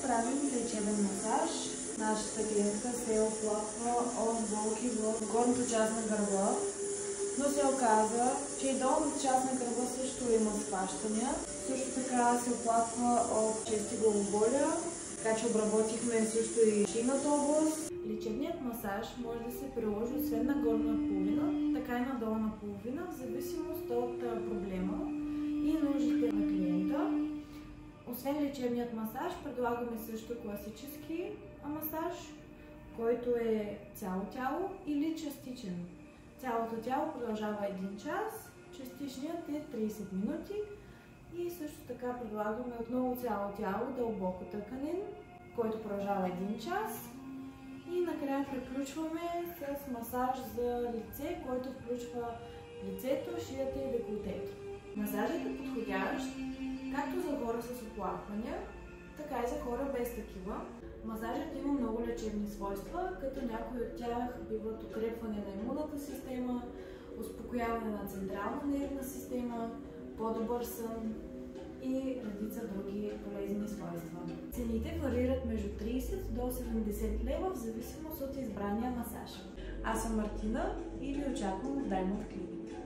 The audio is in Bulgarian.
правим лечебен масаж. Нашата клиентка се оплаква от болки в горната част на гърба, но се оказа, че и долната част на гърба също има схващания. Също така се оплаква от чести главоболия, така че обработихме също и шийната област. Лечебният масаж може да се приложи освен на горна половина, така и на долна половина, в зависимост от проблема и нуждите на клиента. Освен лечебният масаж, предлагаме също класически масаж, който е цяло тяло или частичен. Цялото тяло продължава 1 час, частичният е 30 минути и също така предлагаме отново цяло тяло, дълбоко тъканин, който продължава 1 час. И накрая приключваме с масаж за лице, който включва лицето, шията и деколтето. Масажът е подходящ както за хора с оплаквания, така и за хора без такива. Масажът има много лечебни свойства, като някои от тях биват укрепване на имунната система, успокояване на централна нервна система, по-добър сън и редица други полезни свойства. Цените варират между 30 до 70 лева в зависимост от избрания масаж. Аз съм Мартина и ви очаквам в Diamond Clinic.